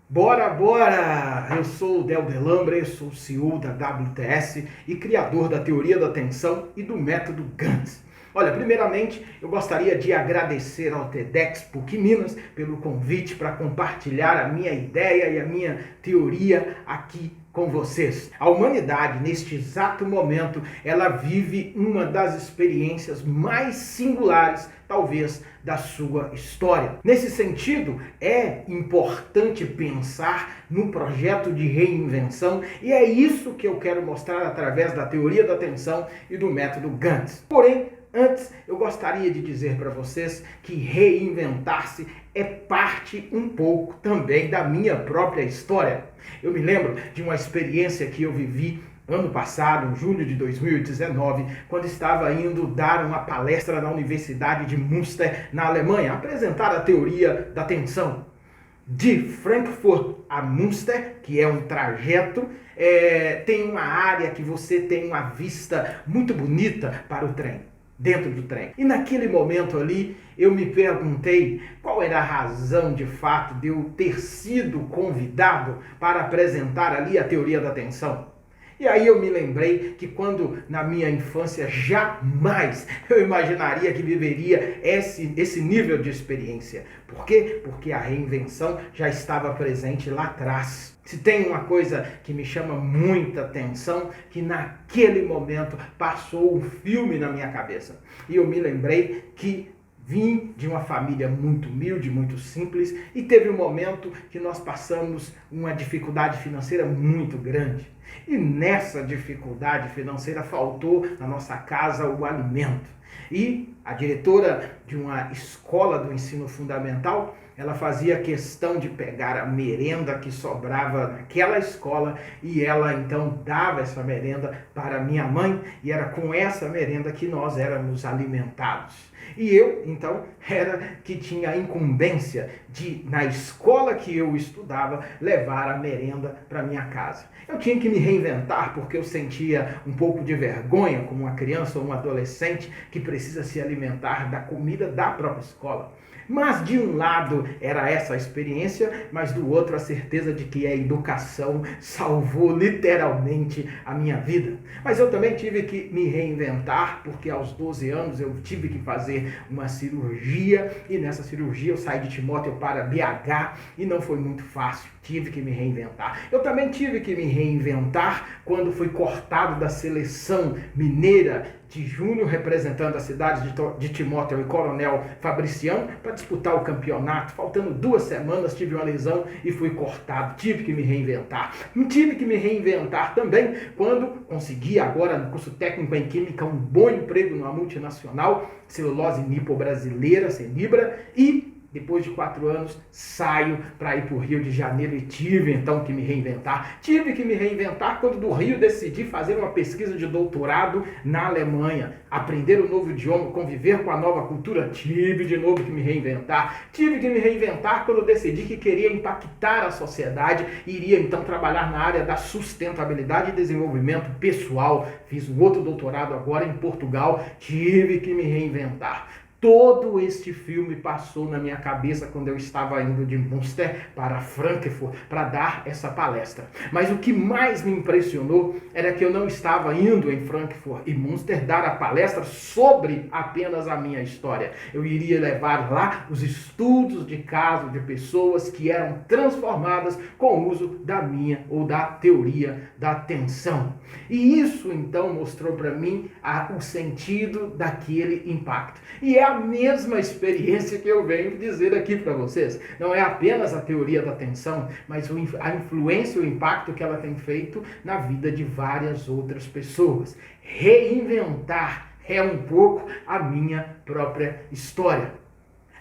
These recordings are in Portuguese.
Bora, bora! Eu sou o Del Delambre, sou CEO da WTS e criador da teoria da atenção e do método Gantz. Olha, primeiramente eu gostaria de agradecer ao TEDx PUC Minas pelo convite para compartilhar a minha ideia e a minha teoria aqui com vocês. A humanidade, neste exato momento, ela vive uma das experiências mais singulares, talvez, da sua história. Nesse sentido, é importante pensar no projeto de reinvenção e é isso que eu quero mostrar através da teoria da atenção e do método Gantz. Porém, antes, eu gostaria de dizer para vocês que reinventar-se é parte um pouco também da minha própria história. Eu me lembro de uma experiência que eu vivi ano passado, em julho de 2019, quando estava indo dar uma palestra na Universidade de Münster, na Alemanha, apresentar a teoria da atenção. De Frankfurt a Münster, que é um trajeto, tem uma área que você tem uma vista muito bonita para o trem, dentro do trem. E naquele momento ali, eu me perguntei qual era a razão de fato de eu ter sido convidado para apresentar ali a teoria da atenção. E aí eu me lembrei que quando na minha infância jamais eu imaginaria que viveria esse nível de experiência. Por quê? Porque a reinvenção já estava presente lá atrás. Se tem uma coisa que me chama muita atenção, que naquele momento passou um filme na minha cabeça. E eu me lembrei que vim de uma família muito humilde, muito simples, e teve um momento que nós passamos uma dificuldade financeira muito grande. E nessa dificuldade financeira faltou na nossa casa o alimento. E a diretora de uma escola do ensino fundamental, ela fazia questão de pegar a merenda que sobrava naquela escola e ela então dava essa merenda para minha mãe e era com essa merenda que nós éramos alimentados. E eu, então, era que tinha a incumbência de, na escola que eu estudava, levar a merenda para minha casa. Eu tinha que me reinventar porque eu sentia um pouco de vergonha como uma criança ou um adolescente que precisa se alimentar da comida da própria escola. Mas de um lado era essa a experiência, mas do outro a certeza de que a educação salvou literalmente a minha vida. Mas eu também tive que me reinventar, porque aos 12 anos eu tive que fazer uma cirurgia, e nessa cirurgia eu saí de Timóteo para BH, e não foi muito fácil, tive que me reinventar. Eu também tive que me reinventar quando fui cortado da seleção mineira de Júnior, representando a cidade de Timóteo e Coronel Fabricião, para disputar o campeonato. Faltando 2 semanas, tive uma lesão e fui cortado. Tive que me reinventar. Tive que me reinventar também quando consegui agora no curso técnico em Química um bom emprego numa multinacional, Celulose Nipo Brasileira, Cenibra, e depois de 4 anos, saio para ir para o Rio de Janeiro e tive então que me reinventar. Tive que me reinventar quando do Rio decidi fazer uma pesquisa de doutorado na Alemanha. Aprender um novo idioma, conviver com a nova cultura. Tive de novo que me reinventar. Tive que me reinventar quando decidi que queria impactar a sociedade e iria então trabalhar na área da sustentabilidade e desenvolvimento pessoal. Fiz um outro doutorado agora em Portugal. Tive que me reinventar. Todo este filme passou na minha cabeça quando eu estava indo de Münster para Frankfurt para dar essa palestra. Mas o que mais me impressionou era que eu não estava indo em Frankfurt e Münster dar a palestra sobre apenas a minha história. Eu iria levar lá os estudos de caso de pessoas que eram transformadas com o uso da minha ou da teoria da atenção. E isso então mostrou para mim o sentido daquele impacto. E é a mesma experiência que eu venho dizer aqui para vocês. Não é apenas a teoria da atenção, mas a influência e o impacto que ela tem feito na vida de várias outras pessoas. Reinventar é um pouco a minha própria história.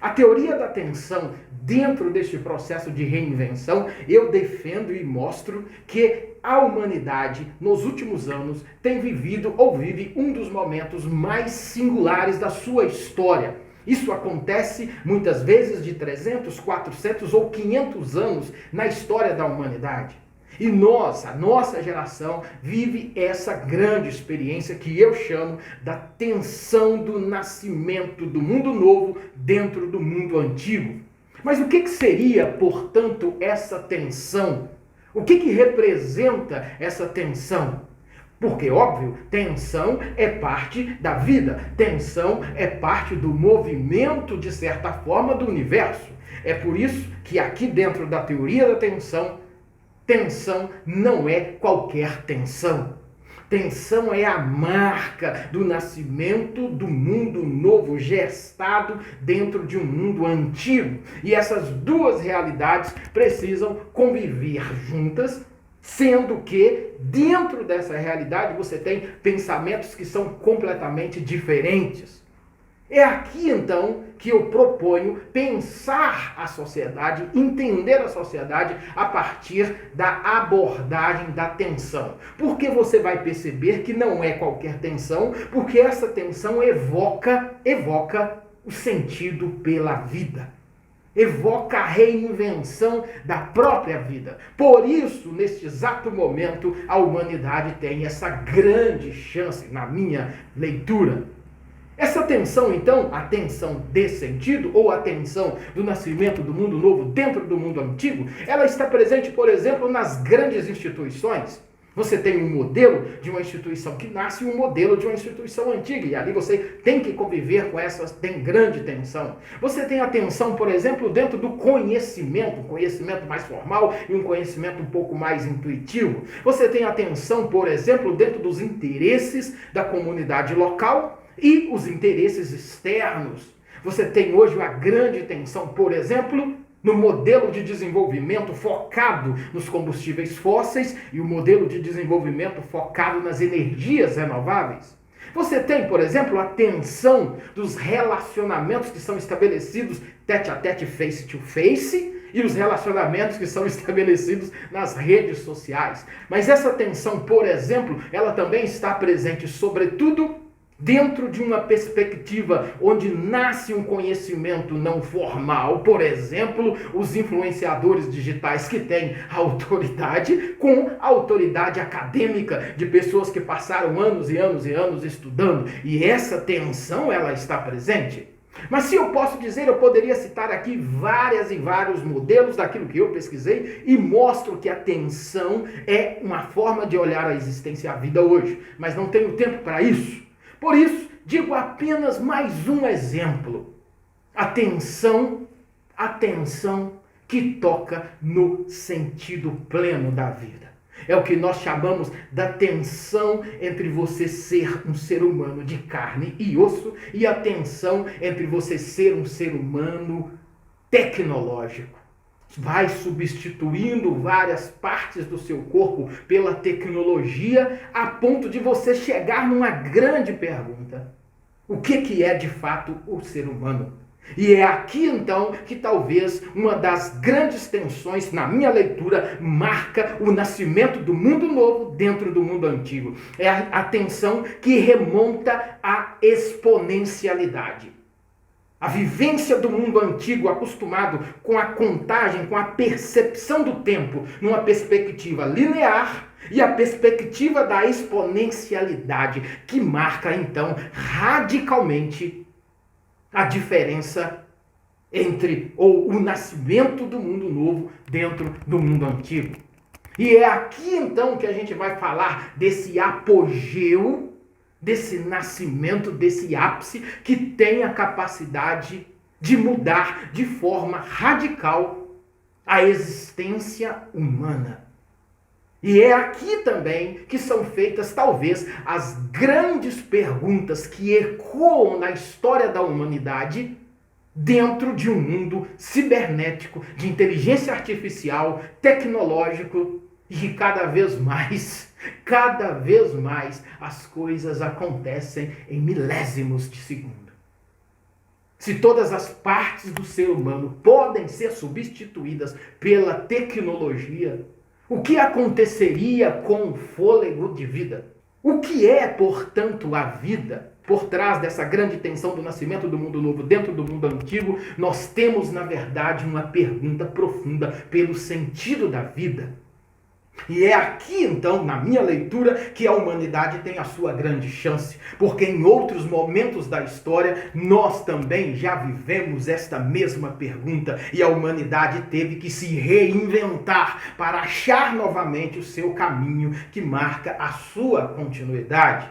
A teoria da atenção, dentro deste processo de reinvenção, eu defendo e mostro que a humanidade, nos últimos anos, tem vivido ou vive um dos momentos mais singulares da sua história. Isso acontece muitas vezes de 300, 400 ou 500 anos na história da humanidade. E nós, a nossa geração, vive essa grande experiência que eu chamo da tensão do nascimento do mundo novo dentro do mundo antigo. Mas o que seria, portanto, essa tensão? O que representa essa tensão? Porque, óbvio, tensão é parte da vida, tensão é parte do movimento, de certa forma, do universo. É por isso que aqui dentro da teoria da tensão, tensão não é qualquer tensão. Tensão é a marca do nascimento do mundo novo, gestado dentro de um mundo antigo. E essas duas realidades precisam conviver juntas, sendo que dentro dessa realidade você tem pensamentos que são completamente diferentes. É aqui então que eu proponho pensar a sociedade, entender a sociedade a partir da abordagem da tensão. Porque você vai perceber que não é qualquer tensão, porque essa tensão evoca o sentido pela vida. Evoca a reinvenção da própria vida. Por isso, neste exato momento, a humanidade tem essa grande chance, na minha leitura. Essa tensão, então, a tensão de sentido, ou a tensão do nascimento do mundo novo dentro do mundo antigo, ela está presente, por exemplo, nas grandes instituições. Você tem um modelo de uma instituição que nasce e um modelo de uma instituição antiga. E ali você tem que conviver com essas, tem grande tensão. Você tem a tensão, por exemplo, dentro do conhecimento, um conhecimento mais formal e um conhecimento um pouco mais intuitivo. Você tem a tensão, por exemplo, dentro dos interesses da comunidade local e os interesses externos. Você tem hoje a grande tensão, por exemplo, no modelo de desenvolvimento focado nos combustíveis fósseis e o modelo de desenvolvimento focado nas energias renováveis. Você tem, por exemplo, a tensão dos relacionamentos que são estabelecidos tete a tete, face to face, e os relacionamentos que são estabelecidos nas redes sociais. Mas essa tensão, por exemplo, ela também está presente, sobretudo, dentro de uma perspectiva onde nasce um conhecimento não formal, por exemplo, os influenciadores digitais que têm autoridade com autoridade acadêmica de pessoas que passaram anos e anos e anos estudando, e essa tensão ela está presente. Mas se eu posso dizer, eu poderia citar aqui várias e vários modelos daquilo que eu pesquisei e mostro que a tensão é uma forma de olhar a existência e a vida hoje, mas não tenho tempo para isso. Por isso, digo apenas mais um exemplo. A tensão que toca no sentido pleno da vida. É o que nós chamamos da tensão entre você ser um ser humano de carne e osso e a tensão entre você ser um ser humano tecnológico. Vai substituindo várias partes do seu corpo pela tecnologia a ponto de você chegar numa grande pergunta. O que é de fato o ser humano? E é aqui então que talvez uma das grandes tensões na minha leitura marca o nascimento do mundo novo dentro do mundo antigo. É a tensão que remonta à exponencialidade. A vivência do mundo antigo, acostumado com a contagem, com a percepção do tempo, numa perspectiva linear, e a perspectiva da exponencialidade, que marca, então, radicalmente a diferença entre o nascimento do mundo novo dentro do mundo antigo. E é aqui, então, que a gente vai falar desse apogeu, desse nascimento, desse ápice, que tem a capacidade de mudar de forma radical a existência humana. E é aqui também que são feitas, talvez, as grandes perguntas que ecoam na história da humanidade dentro de um mundo cibernético, de inteligência artificial, tecnológico, e que cada vez mais as coisas acontecem em milésimos de segundo. Se todas as partes do ser humano podem ser substituídas pela tecnologia, o que aconteceria com o fôlego de vida? O que é, portanto, a vida? Por trás dessa grande tensão do nascimento do mundo novo dentro do mundo antigo, nós temos, na verdade, uma pergunta profunda pelo sentido da vida. E é aqui, então, na minha leitura, que a humanidade tem a sua grande chance, porque em outros momentos da história, nós também já vivemos esta mesma pergunta, e a humanidade teve que se reinventar para achar novamente o seu caminho que marca a sua continuidade.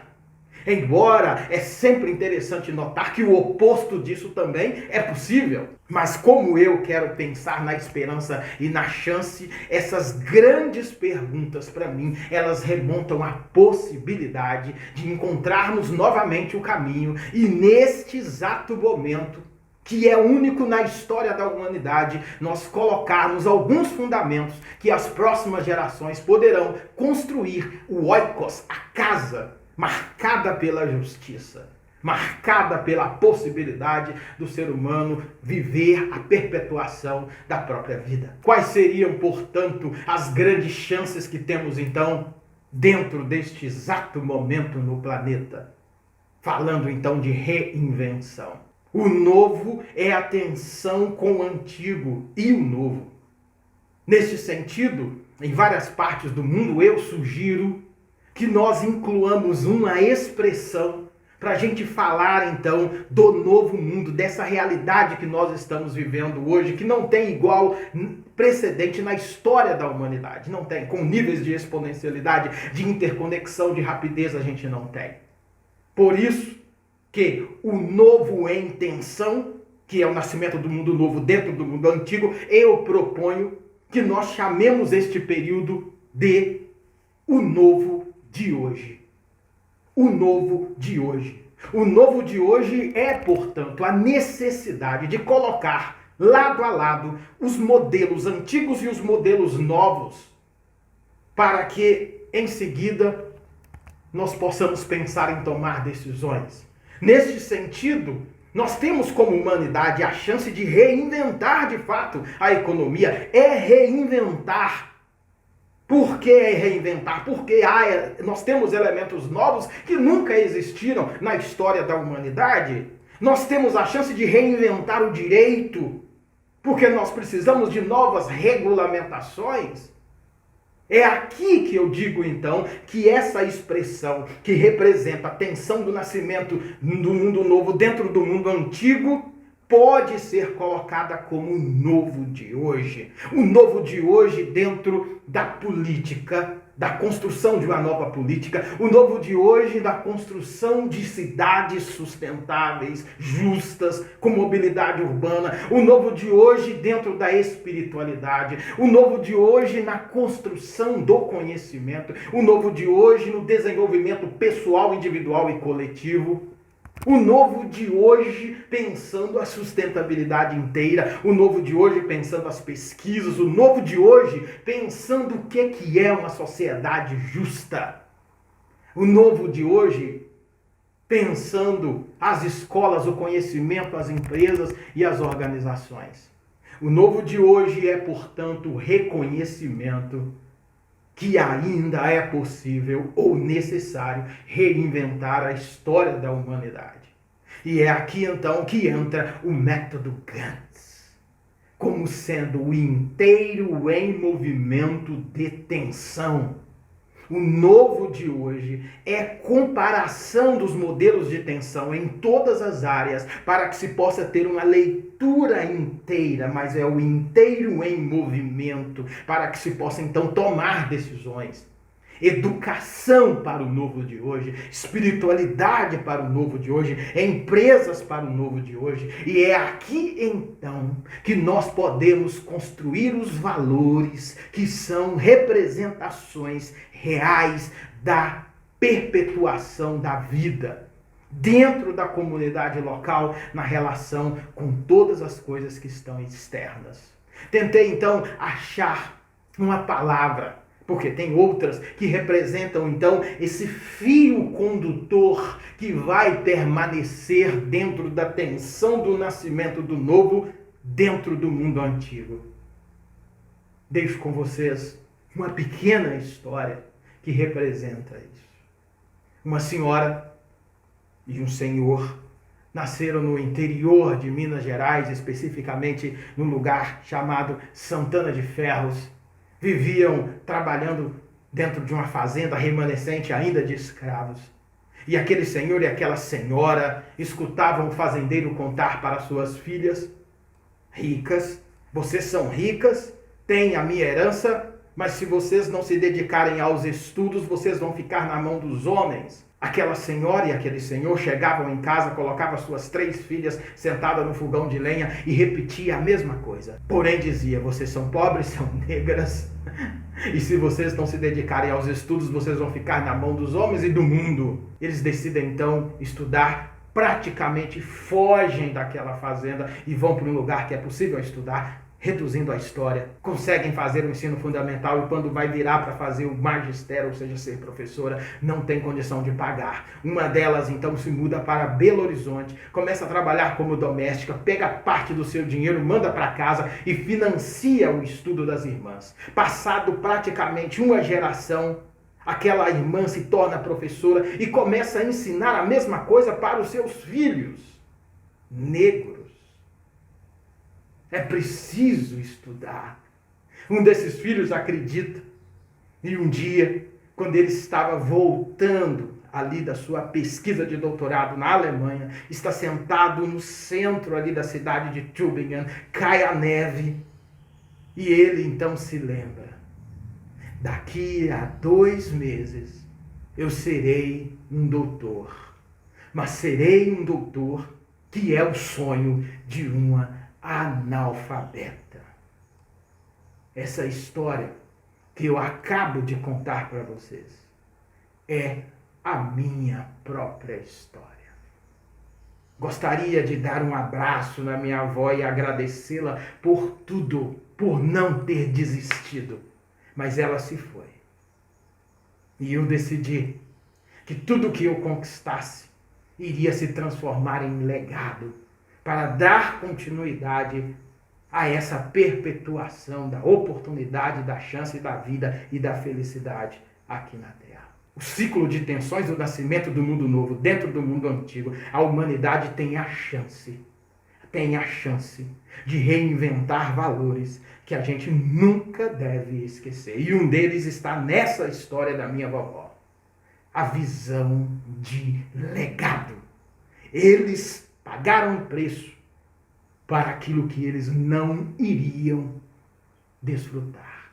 Embora é sempre interessante notar que o oposto disso também é possível. Mas como eu quero pensar na esperança e na chance, essas grandes perguntas para mim, elas remontam à possibilidade de encontrarmos novamente o caminho e neste exato momento, que é único na história da humanidade, nós colocarmos alguns fundamentos que as próximas gerações poderão construir o oikos, a casa, marcada pela justiça, marcada pela possibilidade do ser humano viver a perpetuação da própria vida. Quais seriam, portanto, as grandes chances que temos então dentro deste exato momento no planeta? Falando então de reinvenção. O novo é a tensão com o antigo e o novo. Neste sentido, em várias partes do mundo, eu sugiro que nós incluamos uma expressão para a gente falar então do novo mundo, dessa realidade que nós estamos vivendo hoje, que não tem igual precedente na história da humanidade. Não tem, com níveis de exponencialidade, de interconexão, de rapidez, a gente não tem. Por isso que o novo em tensão, que é o nascimento do mundo novo dentro do mundo antigo, eu proponho que nós chamemos este período de o novo de hoje. O novo de hoje. O novo de hoje é, portanto, a necessidade de colocar lado a lado os modelos antigos e os modelos novos, para que, em seguida, nós possamos pensar em tomar decisões. Neste sentido, nós temos como humanidade a chance de reinventar de fato a economia. É reinventar. Por que reinventar? Porque nós temos elementos novos que nunca existiram na história da humanidade. Nós temos a chance de reinventar o direito, porque nós precisamos de novas regulamentações. É aqui que eu digo, então, que essa expressão que representa a tensão do nascimento do mundo novo dentro do mundo antigo pode ser colocada como o novo de hoje. O novo de hoje dentro da política, da construção de uma nova política. O novo de hoje da construção de cidades sustentáveis, justas, com mobilidade urbana. O novo de hoje dentro da espiritualidade. O novo de hoje na construção do conhecimento. O novo de hoje no desenvolvimento pessoal, individual e coletivo. O novo de hoje pensando a sustentabilidade inteira, o novo de hoje pensando as pesquisas, o novo de hoje pensando o que é uma sociedade justa. O novo de hoje pensando as escolas, o conhecimento, as empresas e as organizações. O novo de hoje é, portanto, o reconhecimento que ainda é possível ou necessário reinventar a história da humanidade. E é aqui então que entra o método Gantz, como sendo o inteiro em movimento de tensão. O novo de hoje é comparação dos modelos de tensão em todas as áreas para que se possa ter uma leitura inteira, mas é o inteiro em movimento para que se possa então tomar decisões. Educação para o novo de hoje, espiritualidade para o novo de hoje, empresas para o novo de hoje. E é aqui então que nós podemos construir os valores que são representações reais da perpetuação da vida dentro da comunidade local, na relação com todas as coisas que estão externas. Tentei então achar uma palavra, porque tem outras que representam então esse fio condutor que vai permanecer dentro da tensão do nascimento do novo dentro do mundo antigo. Deixo com vocês uma pequena história que representa isso. Uma senhora e um senhor nasceram no interior de Minas Gerais, especificamente num lugar chamado Santana de Ferros. viviam trabalhando dentro de uma fazenda remanescente ainda de escravos. E aquele senhor e aquela senhora escutavam o fazendeiro contar para suas filhas: ricas, vocês são ricas, têm a minha herança, mas se vocês não se dedicarem aos estudos, vocês vão ficar na mão dos homens. Aquela senhora e aquele senhor chegavam em casa, colocavam suas 3 filhas sentadas no fogão de lenha e repetia a mesma coisa. Porém dizia: vocês são pobres, são negras, e se vocês não se dedicarem aos estudos, vocês vão ficar na mão dos homens e do mundo. Eles decidem então estudar, praticamente fogem daquela fazenda e vão para um lugar que é possível estudar, reduzindo a história. Conseguem fazer o ensino fundamental e quando vai virar para fazer o magistério, ou seja, ser professora, não tem condição de pagar. Uma delas então se muda para Belo Horizonte, começa a trabalhar como doméstica, pega parte do seu dinheiro, manda para casa e financia o estudo das irmãs. Passado praticamente uma geração, aquela irmã se torna professora e começa a ensinar a mesma coisa para os seus filhos negros. É preciso estudar. Um desses filhos acredita. E um dia, quando ele estava voltando ali da sua pesquisa de doutorado na Alemanha, está sentado no centro ali da cidade de Tübingen, cai a neve. E ele então se lembra: daqui a 2 meses eu serei um doutor. Mas serei um doutor que é o sonho de uma analfabeta. Essa história que eu acabo de contar para vocês é a minha própria história. Gostaria de dar um abraço na minha avó e agradecê-la por tudo, por não ter desistido, mas ela se foi. E eu decidi que tudo que eu conquistasse iria se transformar em legado, para dar continuidade a essa perpetuação da oportunidade, da chance, da vida e da felicidade aqui na Terra. O ciclo de tensões do nascimento do mundo novo dentro do mundo antigo, a humanidade tem a chance de reinventar valores que a gente nunca deve esquecer. E um deles está nessa história da minha vovó. A visão de legado. Eles pagaram um preço para aquilo que eles não iriam desfrutar.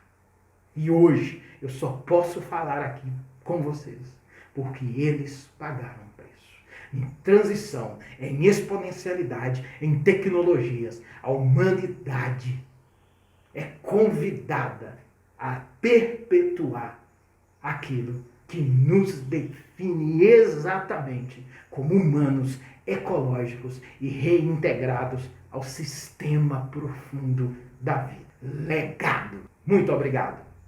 E hoje eu só posso falar aqui com vocês porque eles pagaram um preço. Em transição, em exponencialidade, em tecnologias, a humanidade é convidada a perpetuar aquilo que nos define exatamente como humanos ecológicos e reintegrados ao sistema profundo da vida. Legado. Muito obrigado.